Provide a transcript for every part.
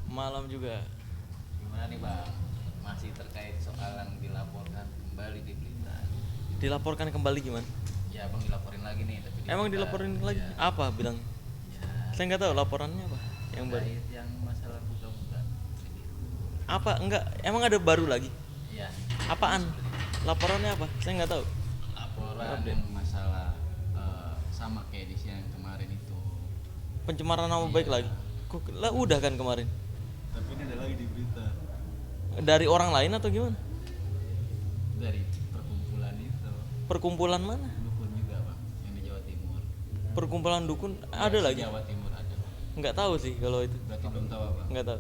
Malam juga. Gimana nih Bang? Masih terkait soal yang dilaporkan kembali di berita. Dilaporkan kembali gimana? Ya Bang dilaporin lagi nih tapi di Emang berita. dilaporin lagi? Ya, Apa bilang? ya Saya nggak tahu laporannya apa. Yang baru. terkait yang masalah buka-buka kredit. Apa? Enggak. Emang ada baru lagi? Ya, Apaan? seperti itu. Laporannya apa? Saya nggak tahu. Laporan Update. yang masalah sama kayak di yang kemarin itu. Pencemaran nama Iya. baik lagi. Kok lah udah kan kemarin? Tapi ini ada lagi di berita Dari orang lain atau gimana? dari perkumpulan itu. Perkumpulan mana? Dukun juga Bang, yang di Jawa Timur. Perkumpulan dukun ada Ya, lagi? Jawa Timur ada Bang. Nggak tahu sih kalau itu. Berarti belum tahu Bang. Nggak tahu.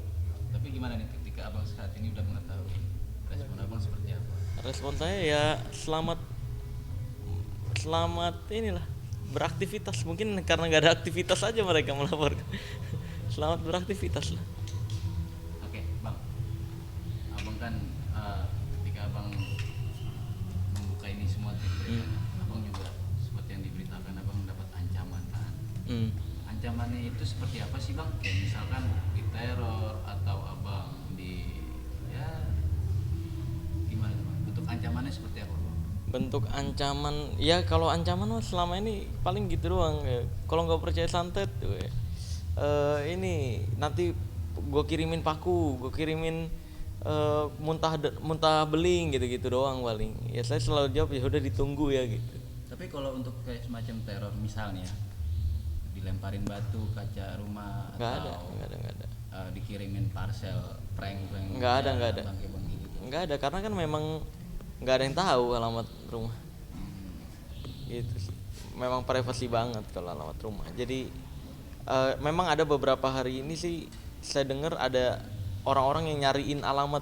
Tapi gimana nih ketika abang saat ini udah mengetahui, respon abang seperti apa? Respon saya ya selamat selamat inilah beraktivitas, mungkin karena nggak ada aktivitas aja mereka melaporkan. Selamat beraktivitas lah. Oke bang, abang kan ketika abang membuka ini semua abang juga seperti yang diberitakan abang mendapat ancaman kan? Ancamannya itu seperti apa sih bang? Kayak misalkan diteror atau abang di ya gimana bang? Bentuk ancamannya seperti apa bang? Bentuk ancaman ya, kalau ancaman mah selama ini paling gitu doang ya. Kalau nggak percaya santet ini nanti gue kirimin paku, gue kirimin muntah beling gitu-gitu doang paling. Ya saya selalu jawab ya udah ditunggu ya gitu. Tapi kalau untuk kayak semacam teror misalnya dilemparin batu kaca rumah Nggak atau ada, nggak ada. Dikirimin parcel prank Nggak ada. bangke-bangke gitu. Nggak ada karena kan memang nggak ada yang tahu alamat rumah. Gitu sih. Memang privasi banget kalau alamat rumah. Jadi memang ada beberapa hari ini sih saya dengar ada orang-orang yang nyariin alamat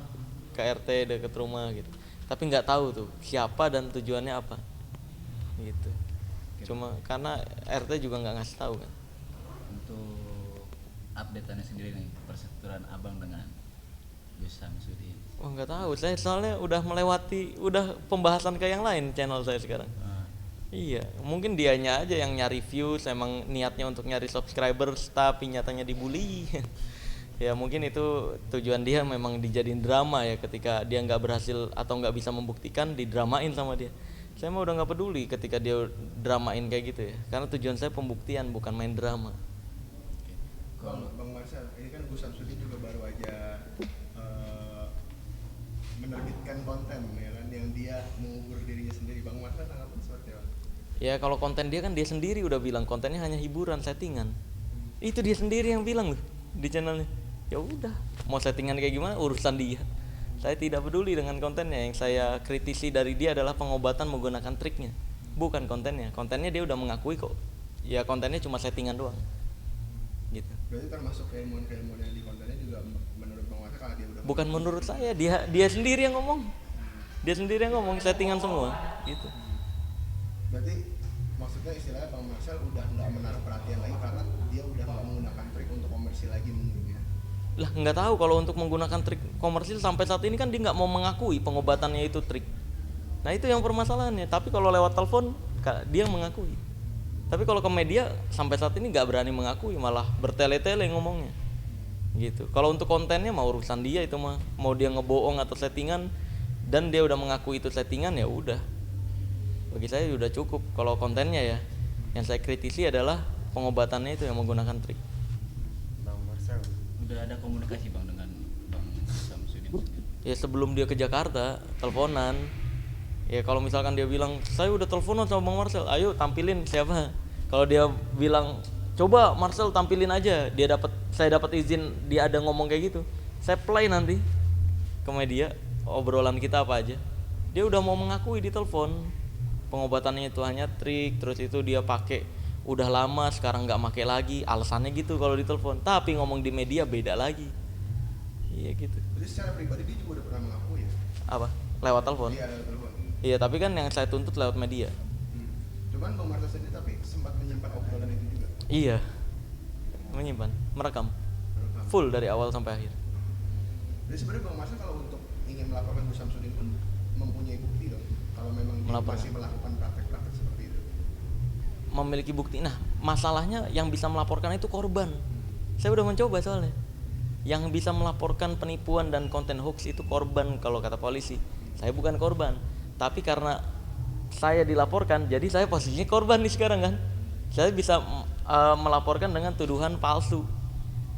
ke RT dekat rumah gitu. Tapi nggak tahu tuh siapa dan tujuannya apa. Gitu. Cuma karena RT juga nggak ngasih tahu kan. Untuk update-annya sendiri nih persetujuan abang dengan Gus Samsudin. Oh nggak tahu, saya soalnya udah udah pembahasan ke yang lain channel saya sekarang. Iya, mungkin dianya aja yang nyari views, emang niatnya untuk nyari subscribers tapi nyatanya dibully. Ya mungkin itu tujuan dia memang dijadiin drama ya, ketika dia nggak berhasil atau nggak bisa membuktikan didramain sama dia. Saya mah udah nggak peduli ketika dia dramain kayak gitu ya, karena tujuan saya pembuktian bukan main drama. Bang Marcel, ini kan Gus Samsudin juga baru aja menerbitkan konten ya kan, yang dia mengubur dirinya sendiri. Bang Marcel tanggapan seperti apa? Ya kalau konten dia kan dia sendiri udah bilang kontennya hanya hiburan, settingan. Itu dia sendiri yang bilang loh di channelnya. Ya udah, mau settingan kayak gimana urusan dia. Saya tidak peduli dengan kontennya. Yang saya kritisi dari dia adalah pengobatan menggunakan triknya, bukan kontennya. Kontennya dia udah mengakui kok. Ya kontennya cuma settingan doang. Gitu. Berarti termasuk keilmuan-keilmuan yang di kontennya juga menurut Bang Marcel karena dia udah Bukan menurut saya, dia sendiri yang ngomong. Dia sendiri yang ngomong settingan semua gitu. Berarti maksudnya istilahnya Bang Marcel udah nggak menaruh perhatian lagi karena dia udah nggak menggunakan trik untuk komersil lagi menurutnya. Lah nggak tahu kalau untuk menggunakan trik komersil sampai saat ini kan dia nggak mau mengakui pengobatannya itu trik. Nah itu yang permasalahannya. Tapi kalau lewat telepon dia mengakui. Tapi kalau ke media sampai saat ini nggak berani mengakui, malah bertele-tele ngomongnya. Gitu. Kalau untuk kontennya mau urusan dia itu mah, mau dia ngebohong atau settingan dan dia udah mengakui itu settingan ya udah. Bagi saya udah cukup kalau kontennya ya. Yang saya kritisi adalah pengobatannya itu yang menggunakan trik. Bang Marcel Udah ada komunikasi bang dengan Bang Samsudin sendiri? Ya sebelum dia ke Jakarta teleponan. Ya kalau misalkan dia bilang saya udah teleponan sama Bang Marcel, ayo tampilin siapa. Kalau dia bilang coba Marcel tampilin aja, saya dapat izin, dia ada ngomong kayak gitu, saya play nanti ke media obrolan kita apa aja. Dia udah mau mengakui di telepon pengobatannya itu hanya trik, terus itu dia pakai udah lama sekarang nggak pakai lagi, alasannya gitu kalau di telepon. Tapi ngomong di media beda lagi. Iya gitu. jadi secara pribadi dia juga udah pernah mengakui ya? Apa? Lewat telepon? Iya, lewat telepon. Iya, tapi kan yang saya tuntut lewat media. Cuman Bang Marcel sendiri tapi sempat menyimpan obrolan itu juga. Iya, menyimpan, merekam full dari awal sampai akhir. Jadi sebenarnya Bang Marcel kalau untuk ingin melaporkan Gus Samsudin pun mempunyai bukti dong, kalau memang dia masih melakukan praktek-praktek seperti itu. Memiliki bukti. Nah, masalahnya yang bisa melaporkan itu korban. Saya udah mencoba soalnya. Yang bisa melaporkan penipuan dan konten hoax itu korban kalau kata polisi. Saya bukan korban, tapi karena saya dilaporkan, jadi saya posisinya korban nih sekarang kan. Saya bisa melaporkan dengan tuduhan palsu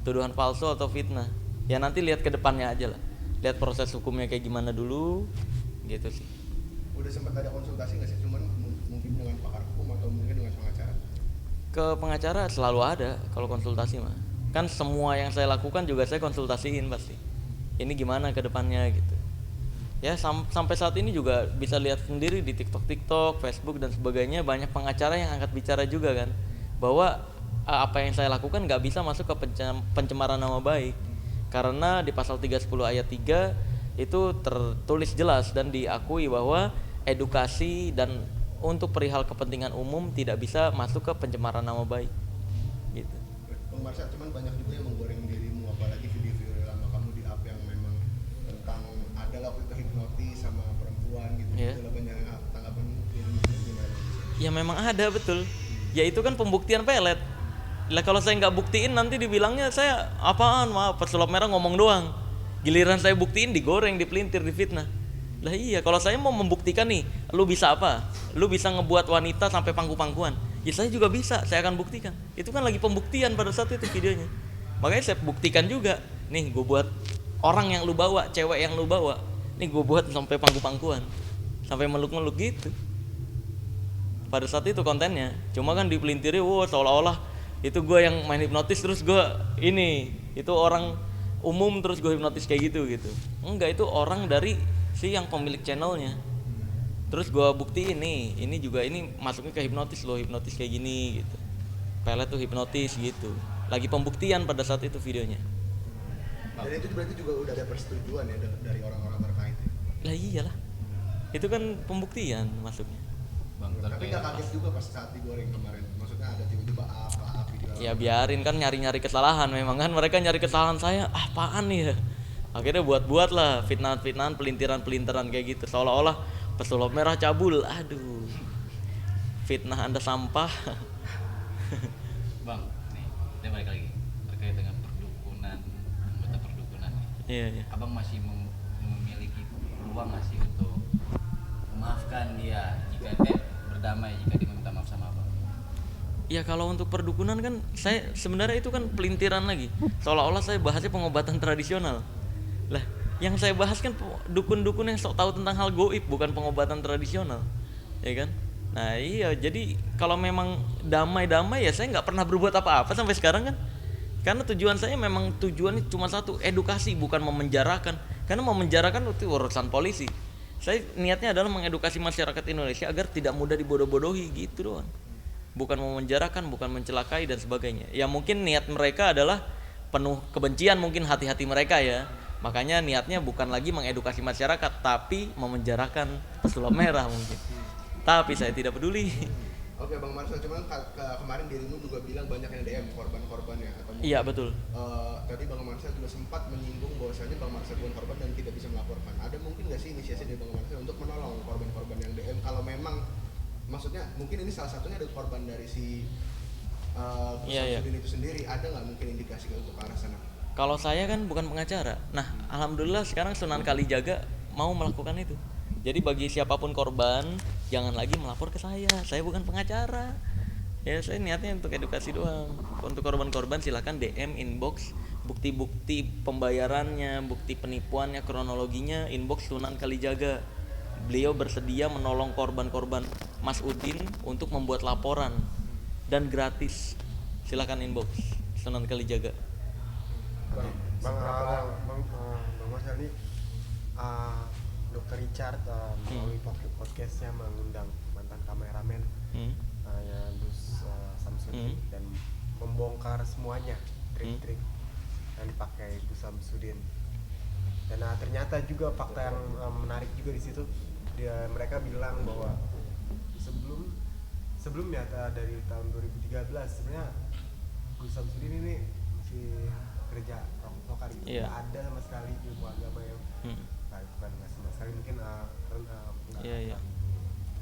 atau fitnah. Ya nanti lihat ke depannya aja lah, lihat proses hukumnya kayak gimana dulu, gitu sih. Udah sempat ada konsultasi nggak sih, cuman mungkin dengan pakar hukum atau mungkin dengan pengacara? Ke pengacara selalu ada kalau konsultasi mah. Kan semua yang saya lakukan juga saya konsultasiin pasti. Ini gimana ke depannya gitu. Ya sampai saat ini juga bisa lihat sendiri di TikTok, Facebook dan sebagainya, banyak pengacara yang angkat bicara juga kan, bahwa apa yang saya lakukan nggak bisa masuk ke pencemaran nama baik, karena di pasal 310 ayat 3 itu tertulis jelas dan diakui bahwa edukasi dan untuk perihal kepentingan umum tidak bisa masuk ke pencemaran nama baik gitu. Bang Marcel, cuman banyak juga yang menggoreng dirimu, apalagi video-video lama kamu di up yang memang tentang ada waktu itu hipnotis sama perempuan gitu. Yeah. Itu banyak tanggapan dirimu gimana? Ya memang ada, betul. Ya itu kan pembuktian pelet. Lah kalau saya nggak buktiin nanti dibilangnya saya apaan, maaf pesulap merah ngomong doang. Giliran saya buktiin digoreng, dipelintir, difitnah. Lah iya, kalau saya mau membuktikan nih, lu bisa apa? Lu bisa ngebuat wanita sampai pangku-pangkuan. Ya saya juga bisa, saya akan buktikan. Itu kan lagi pembuktian pada saat itu videonya. Makanya saya buktikan juga. Nih gue buat orang yang lu bawa, cewek yang lu bawa. Nih gue buat sampai pangku-pangkuan, sampai meluk-meluk gitu. Pada saat itu kontennya. Cuma kan dipelintiri, wow seolah-olah itu gue yang main hipnotis terus gue ini. Itu orang umum terus gue hipnotis kayak gitu. Enggak, itu orang dari si yang pemilik channelnya. Terus gue buktiin nih, ini juga ini masuknya ke hipnotis loh, hipnotis kayak gini gitu. Pelet tuh hipnotis gitu. Lagi pembuktian pada saat itu videonya. Dan itu berarti juga udah ada persetujuan ya dari orang-orang terkait ya? Lah iyalah, itu kan pembuktian masuknya. Bang, Tapi nggak kaget juga pas saat digoreng kemarin? Maksudnya ada tiba-tiba apa video. Ya biarin, kan nyari-nyari kesalahan. Memang kan mereka nyari kesalahan saya, apaan nih ya. Akhirnya buat-buat lah fitnah-fitnahan, pelintiran-pelintiran kayak gitu. Seolah-olah pesulap merah cabul. Aduh, fitnah Anda sampah. Bang, nih, kita balik lagi terkait dengan perdukunan, anggota perdukunan. Iya. Abang masih memiliki peluang nggak sih untuk memaafkan dia jika berdamai jika dia minta maaf sama abang? Ya kalau untuk perdukunan kan saya sebenarnya itu kan pelintiran lagi. Seolah-olah saya bahasnya pengobatan tradisional. Lah, yang saya bahas kan dukun-dukun yang sok tahu tentang hal goib, bukan pengobatan tradisional. Ya kan? Nah iya, jadi kalau memang damai-damai ya saya nggak pernah berbuat apa-apa sampai sekarang kan. Karena tujuan saya memang tujuannya cuma satu, edukasi, bukan memenjarakan. Karena memenjarakan itu urusan polisi. Saya niatnya adalah mengedukasi masyarakat Indonesia agar tidak mudah dibodoh-bodohi gitu doang. Bukan memenjarakan, bukan mencelakai dan sebagainya. Ya mungkin niat mereka adalah penuh kebencian, mungkin hati-hati mereka ya. Makanya niatnya bukan lagi mengedukasi masyarakat, tapi memenjarakan pesulap merah mungkin. Tapi saya tidak peduli. Oke Bang Marcel, cuman kemarin dirimu juga bilang banyak yang DM korban-korbannya atau mungkin, Iya betul. Tadi Bang Marcel juga sempat menyinggung bahwasanya Bang Marcel bukan korban dan tidak bisa melaporkan. Ada mungkin nggak sih inisiasi dari Bang Marcel untuk menolong korban-korban yang DM? Kalau memang, maksudnya mungkin ini salah satunya ada korban dari si Samsudin itu sendiri, ada nggak mungkin indikasi untuk ke arah sana? Kalau saya kan bukan pengacara. Nah, alhamdulillah sekarang Sunan Kalijaga mau melakukan itu. Jadi bagi siapapun korban, jangan lagi melapor ke saya. Saya bukan pengacara. Ya, saya niatnya untuk edukasi doang. Untuk korban-korban silakan DM, inbox, bukti-bukti pembayarannya, bukti penipuannya, kronologinya, inbox Sunan Kalijaga. Beliau bersedia menolong korban-korban Mas Udin untuk membuat laporan dan gratis. Silakan inbox Sunan Kalijaga. Bang Marcel ini Dr. Richard melalui podcastnya mengundang mantan kameramen ya Gus Samsudin dan membongkar semuanya trik-trik yang dipakai Gus Samsudin. Dan ternyata juga fakta yang menarik juga di situ, mereka bilang bahwa sebelumnya dari tahun 2013 sebenarnya Gus Samsudin ini masih kerja lokal, Iya. nggak ada sama sekali ilmu agama yang bukan nggak sama sekali, mungkin Iya.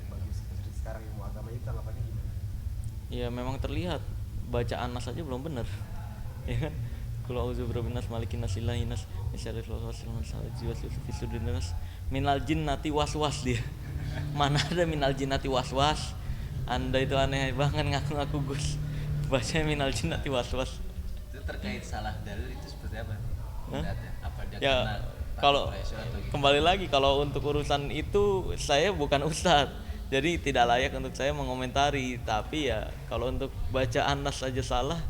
bagi sekarang ilmu agama itu tanggapannya gimana? Ya memang terlihat bacaan nas aja belum benar. Ya kan? Qul a'udzu birabbin nas malikin nas ilahin nas min syarril waswasil fi sudurin nas minal jinnati waswas dia. Mana ada minal jinnati waswas? Anda itu aneh banget ngaku-ngaku Gus. Baca minal jinnati waswas. Itu terkait salah dalil itu seperti apa? Hah? Apa dia Ya kena kalau pressure atau gitu? kembali lagi kalau untuk urusan itu saya bukan ustadz, jadi tidak layak untuk saya mengomentari. Tapi ya kalau untuk baca Anas saja salah,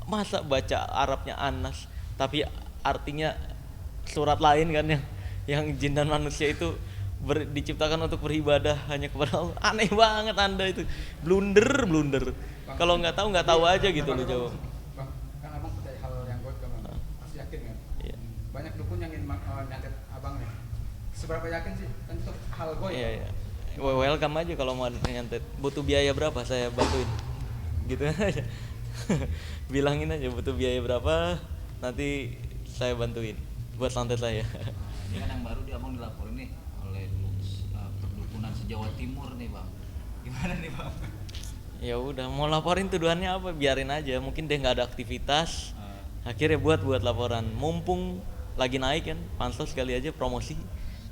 masa baca Arabnya Anas tapi artinya surat lain kan yang jin dan manusia itu diciptakan untuk beribadah hanya kepada Allah. Aneh banget Anda itu, blunder. Kalau nggak tahu aja gitu loh jawab. Bang, kan abang percaya hal yang goib kan bang? Pasti yakin kan? Iya. Banyak dukun yang ingin nyantet abang nih. Seberapa yakin sih untuk hal goib? Iya. Welcome aja kalau mau nyantet. Butuh biaya berapa saya bantuin. Gitu aja. Bilangin aja butuh biaya berapa, nanti saya bantuin buat santet saya. Ini kan yang baru dia abang dilaporin nih oleh perdukunan se-Jawa Timur nih bang. Gimana nih bang? Ya udah mau laporin tuduhannya apa, biarin aja, mungkin dia nggak ada aktivitas. Akhirnya buat laporan, mumpung lagi naik kan, pansos sekali aja promosi.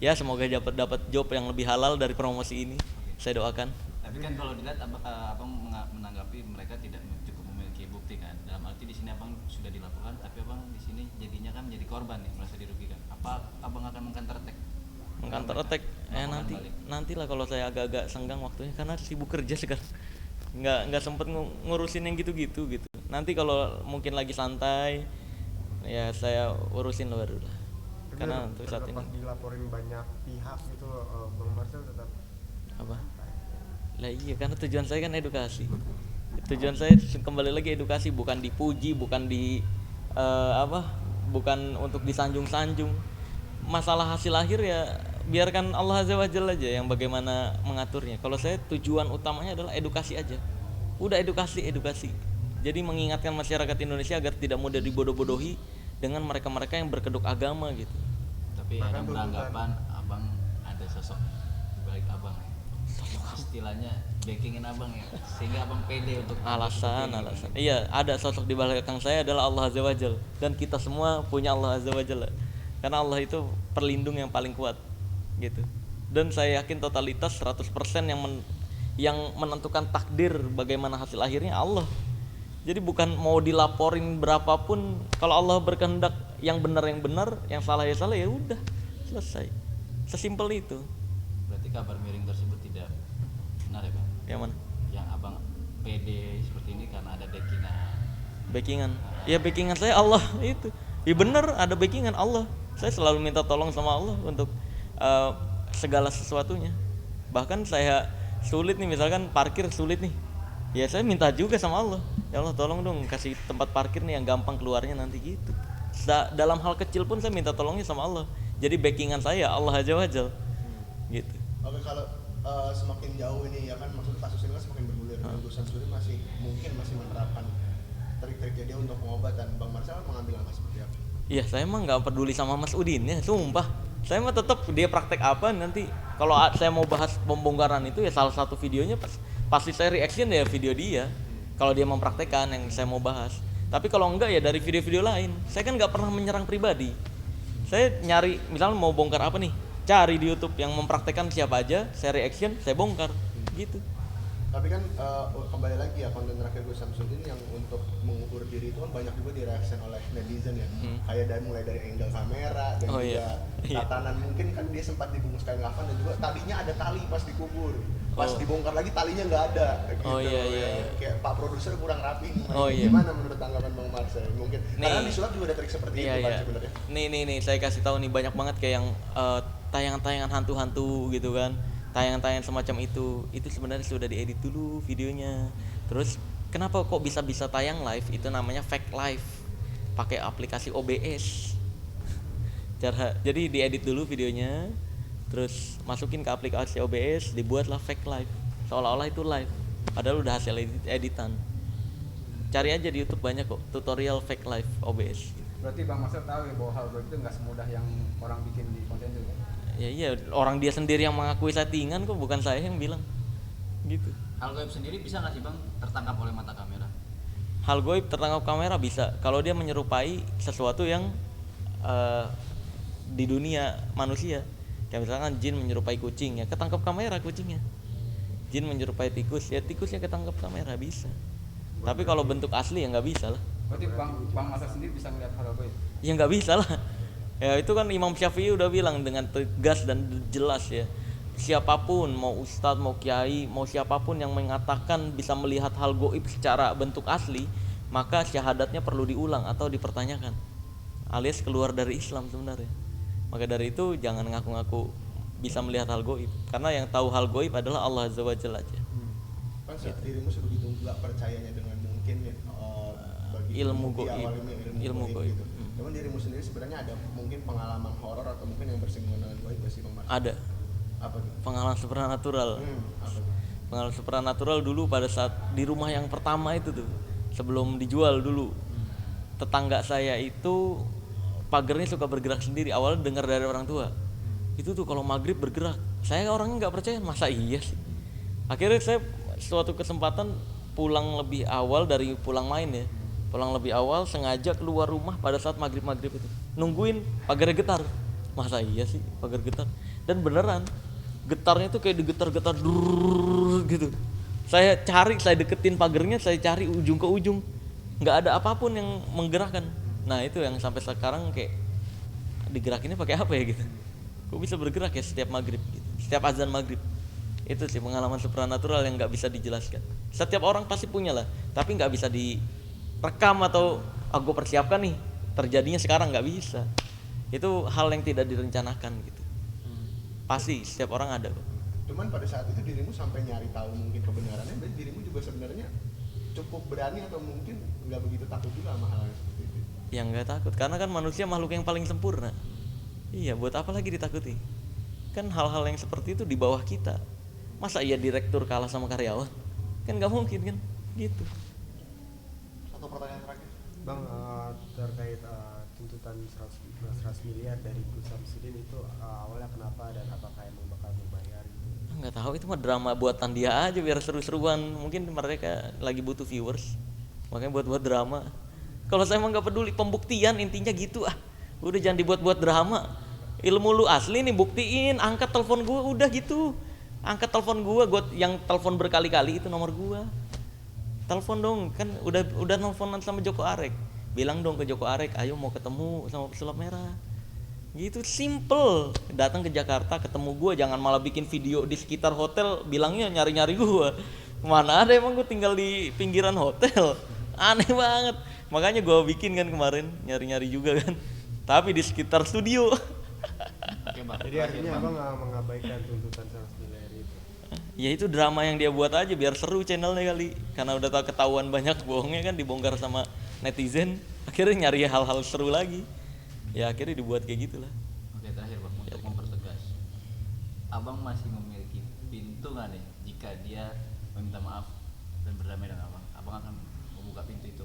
Ya semoga dapat job yang lebih halal dari promosi ini, saya doakan. Tapi kan kalau dilihat abang menanggapi mereka tidak cukup memiliki bukti kan. Dalam arti di sini abang sudah dilaporkan, tapi abang di sini jadinya kan menjadi korban nih, merasa dirugikan. Apa abang akan meng-counter attack? Nantilah kalau saya agak-agak senggang waktunya karena sibuk kerja sekarang. Nggak sempet ngurusin yang gitu-gitu gitu. Nanti kalau mungkin lagi santai ya saya urusin lo baru lah. Karena untuk saat ini dilaporin banyak pihak gitu Bang Marcel tetap apa? Lah iya, karena tujuan saya kan edukasi. Tujuan saya kembali lagi edukasi, bukan dipuji, bukan bukan untuk disanjung-sanjung. Masalah hasil akhir ya biarkan Allah Azza wa Jalla aja yang bagaimana mengaturnya. Kalau saya tujuan utamanya adalah edukasi aja. Udah edukasi. Jadi mengingatkan masyarakat Indonesia agar tidak mudah dibodoh-bodohi dengan mereka-mereka yang berkedok agama gitu. Tapi ada beranggapan abang ada sosok di balik abang ya. Istilahnya backingin abang ya, sehingga abang pede untuk alasan. Iya, ada sosok di belakang saya adalah Allah Azza wa Jalla, dan kita semua punya Allah Azza wa Jalla. Karena Allah itu perlindung yang paling kuat gitu. Dan saya yakin totalitas 100% yang menentukan takdir bagaimana hasil akhirnya Allah. Jadi bukan mau dilaporin berapapun, kalau Allah berkehendak yang benar, yang salah ya udah selesai. Sesimpel itu. Berarti kabar miring tersebut tidak benar ya bang? Yang mana? Yang abang pede seperti ini karena ada Backingan. Ya backingan saya Allah itu. Ya benar, ada backingan Allah. Saya selalu minta tolong sama Allah untuk segala sesuatunya. Bahkan saya sulit nih, misalkan parkir sulit nih, ya saya minta juga sama Allah, ya Allah tolong dong kasih tempat parkir nih yang gampang keluarnya nanti gitu. Dalam hal kecil pun saya minta tolongnya sama Allah. Jadi backingan saya Allah Azza wa Jalla gitu. Oke, kalau semakin jauh ini ya kan, maksud kasus ini kan semakin bergulir. Gus Samsudin masih menerapkan trik-triknya dia untuk pengobatan. Bang Marcel mengambil langkah seperti apa? Iya, saya emang nggak peduli sama Mas Udin ya, sumpah. Saya mah tetap dia praktek apa nanti. Kalau saya mau bahas pembongkaran itu ya salah satu videonya pasti saya reaction ya video dia. Kalau dia mempraktekkan yang saya mau bahas. Tapi kalau enggak ya dari video-video lain. Saya kan nggak pernah menyerang pribadi. Saya nyari misalnya mau bongkar apa nih, cari di YouTube yang mempraktekkan siapa aja, saya reaction, saya bongkar gitu. Tapi kan kembali lagi ya, konten terakhir Gus Samsudin yang untuk mengukur diri itu kan banyak juga direaction oleh netizen ya. Kayak mulai dari angle kamera dan tatanan. Mungkin kan dia sempat dibungkus kain kafan dan juga talinya ada tali pas dikubur. Pas dibongkar lagi talinya nggak ada gitu. Kayak Pak produser kurang rapi. Gimana menurut tanggapan Bang Marcel? Mungkin karena di sulap juga ada trik seperti itu kan sebenarnya. Nih saya kasih tahu nih, banyak banget kayak yang tayangan-tayangan hantu-hantu gitu kan. Tayangan-tayangan semacam itu sebenarnya sudah diedit dulu videonya. Terus kenapa kok bisa tayang live? Itu namanya fake live, pakai aplikasi OBS. Jadi diedit dulu videonya, terus masukin ke aplikasi OBS, dibuatlah fake live, seolah-olah itu live, padahal udah hasil editan. Cari aja di YouTube banyak kok tutorial fake live OBS. Berarti Bang Marcel tahu ya bahwa hal goib itu nggak semudah yang orang bikin di konten itu. Ya iya, orang dia sendiri yang mengakui settingan kok, bukan saya yang bilang gitu. Hal goib sendiri bisa nggak sih bang tertangkap oleh mata kamera? hal goib tertangkap kamera bisa kalau dia menyerupai sesuatu yang di dunia manusia. Kayak misalkan jin menyerupai kucing, ya ketangkap kamera kucingnya. Jin menyerupai tikus, ya tikusnya ketangkap kamera bisa. Tapi kalau bentuk asli ya nggak bisa lah. Berarti Bang Marcel sendiri bisa melihat hal goib? Ya nggak bisa lah. Ya itu kan Imam Syafi'i udah bilang dengan tegas dan jelas ya. Siapapun, mau ustadz, mau kiai, mau siapapun yang mengatakan bisa melihat hal goib secara bentuk asli, maka syahadatnya perlu diulang atau dipertanyakan, alias keluar dari Islam sebenarnya. Maka dari itu jangan ngaku-ngaku bisa melihat hal goib, karena yang tahu hal goib adalah Allah Azza wa Jalla aja. Kan saat dirimu sebegitu nggak percayanya dengan mungkin ya bagi Ilmu di goib. awal ini Ilmu goib. gitu. Cuman dirimu sendiri sebenarnya ada mungkin pengalaman horor atau mungkin yang bersinggungan dengan goib gak sih Bang Marcel? Ada Apa tuh? pengalaman supranatural. Apa tuh? Pengalaman supranatural dulu pada saat di rumah yang pertama itu tuh, sebelum dijual dulu. Tetangga saya itu pagernya suka bergerak sendiri. Awalnya dengar dari orang tua. Itu tuh kalau maghrib bergerak. Saya orangnya nggak percaya, masa iya sih. Akhirnya saya suatu kesempatan pulang lebih awal dari pulang main ya. Pulang lebih awal sengaja keluar rumah pada saat maghrib itu. Nungguin pagarnya getar. Masa iya sih pagar getar? Dan beneran getarnya tuh kayak digetar-getar gitu. Saya deketin pagernya, saya cari ujung ke ujung, nggak ada apapun yang menggerakkan. Nah itu yang sampai sekarang kayak digerakinnya pakai apa ya gitu. Kok bisa bergerak ya setiap maghrib gitu, setiap azan maghrib. Itu sih pengalaman supranatural yang nggak bisa dijelaskan. Setiap orang pasti punya lah, tapi nggak bisa direkam atau gue persiapkan nih terjadinya sekarang, nggak bisa. Itu hal yang tidak direncanakan gitu. Pasti setiap orang ada kok. Cuman pada saat itu dirimu sampai nyari tahu mungkin kebenarannya, berarti dirimu juga sebenarnya cukup berani atau mungkin nggak begitu takut juga sama hal yang seperti itu? Ya nggak takut, karena kan manusia makhluk yang paling sempurna. Iya, buat apa lagi ditakuti? Kan hal-hal yang seperti itu di bawah kita. Masa iya direktur kalah sama karyawan? Kan nggak mungkin kan, gitu. Satu pertanyaan terakhir. Bang, terkait tuntutan 100 miliar dari Gus Samsudin itu awalnya kenapa dan apakah emang bakal membayar gitu? Nggak tahu, itu mah drama buatan dia aja biar seru-seruan. Mungkin mereka lagi butuh viewers, makanya buat drama. Kalau saya emang nggak peduli, pembuktian intinya gitu ah. Udah jangan dibuat-buat drama. Ilmu lu asli nih, buktiin, angkat telepon gua udah gitu. Angkat telepon gua yang telepon berkali-kali itu nomor gua. Telepon dong, kan udah nelfonan sama Joko Arek. Bilang dong ke Joko Arek, ayo mau ketemu sama pesulap merah. Gitu simple. Datang ke Jakarta ketemu gua, jangan malah bikin video di sekitar hotel bilangnya nyari-nyari gua. Mana ada, emang gua tinggal di pinggiran hotel. Aneh banget. Makanya gua bikin kan kemarin, nyari-nyari juga kan. Tapi di sekitar studio. Oke, Bang. Jadi artinya abang mengabaikan tuntutan 100 miliar itu. Ya itu drama yang dia buat aja biar seru channelnya kali. Karena udah tau ketahuan banyak bohongnya kan, dibongkar sama netizen. Akhirnya nyari hal-hal seru lagi. Ya akhirnya dibuat kayak gitulah. Oke, terakhir Bang, untuk mempertegas, Abang masih memiliki pintu nggak nih jika dia meminta maaf dan berdamai dengan Abang? Abang akan membuka pintu itu?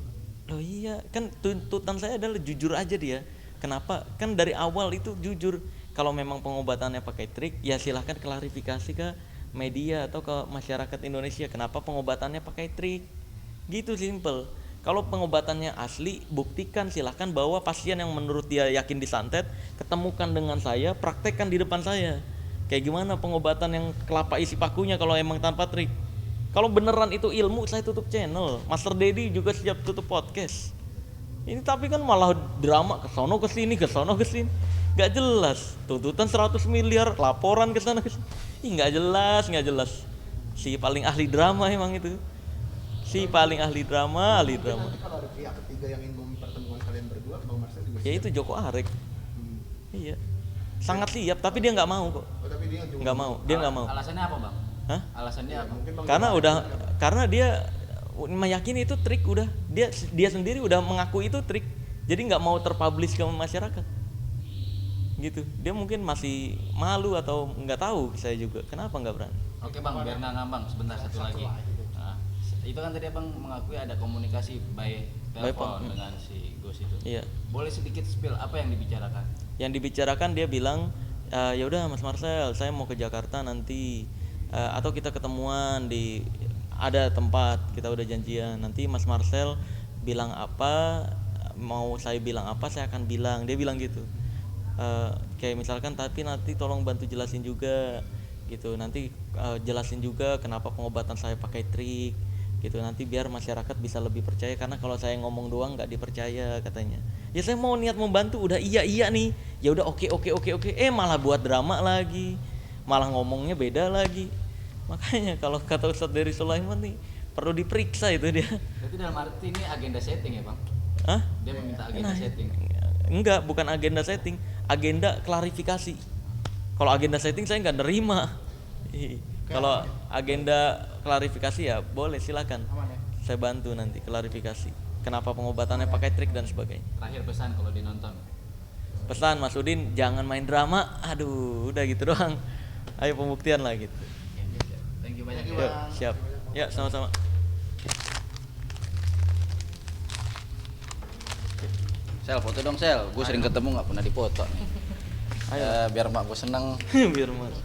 Loh iya, kan tuntutan saya adalah jujur aja dia. Kenapa? Kan dari awal itu jujur. Kalau memang pengobatannya pakai trik, ya silahkan klarifikasi ke media atau ke masyarakat Indonesia. Kenapa pengobatannya pakai trik? Gitu simple. Kalau pengobatannya asli, buktikan, silahkan bawa pasien yang menurut dia yakin disantet, ketemukan dengan saya, praktekkan di depan saya. Kayak gimana pengobatan yang kelapa isi pakunya kalau emang tanpa trik. Kalau beneran itu ilmu, saya tutup channel. Master Dedi juga siap tutup podcast. Ini tapi kan malah drama kesono kesini. Gak jelas. Tuntutan 100 miliar, laporan kesana kesini. Ih gak jelas. Si paling ahli drama emang itu. Si paling ahli drama. Nanti kalau ada pihak ketiga yang ingin mempertemukan kalian berdua, Bang Marcel juga Ya siap? itu Joko Arek. Iya. Sangat siap, tapi dia nggak mau kok. Oh, tapi dia juga Nggak mau, dia nggak mau. Alasannya apa, Bang? Hah? Alasannya apa? Mungkin Bang Karena dia meyakini itu trik udah. Dia sendiri udah mengaku itu trik. Jadi nggak mau terpublish ke masyarakat. Gitu. Dia mungkin masih malu atau nggak tahu, saya juga. Kenapa nggak berani? Oke, Bang, biar nggak ngambang, sebentar satu lagi. Nah, itu kan tadi Abang mengakui ada komunikasi by telepon phone. dengan si Gus itu. Iya. Boleh sedikit spill apa yang dibicarakan? Yang dibicarakan dia bilang, ya udah Mas Marcel, saya mau ke Jakarta nanti, atau kita ketemuan di ada tempat, kita udah janjian. Nanti Mas Marcel bilang apa, mau saya bilang apa saya akan bilang. Dia bilang gitu. Kayak misalkan tapi nanti tolong bantu jelasin juga gitu. Nanti jelasin juga kenapa pengobatan saya pakai trik gitu, nanti biar masyarakat bisa lebih percaya, karena kalau saya ngomong doang nggak dipercaya katanya. Ya saya mau niat membantu, udah iya nih, ya udah oke, malah buat drama lagi, malah ngomongnya beda lagi. Makanya kalau kata Ustadz Dery Sulaiman nih perlu diperiksa itu dia. Berarti dalam arti ini agenda setting ya bang? Hah? Dia meminta agenda setting. Enggak, bukan agenda setting, agenda klarifikasi. Kalau agenda setting saya nggak nerima. Kalau agenda klarifikasi ya boleh, silakan. Aman ya? Saya bantu nanti klarifikasi. Kenapa pengobatannya pakai trik dan sebagainya. Terakhir pesan kalau dinonton. Pesan Mas Udin jangan main drama. Aduh, udah gitu doang. Ayo pembuktian lah gitu. Thank you banyak. Yuk, siap. Ya, sama-sama. Sel, foto dong Sel. Gue sering ketemu nggak pernah dipoto nih. Ayo. Biar mak gue seneng. Biar Mas.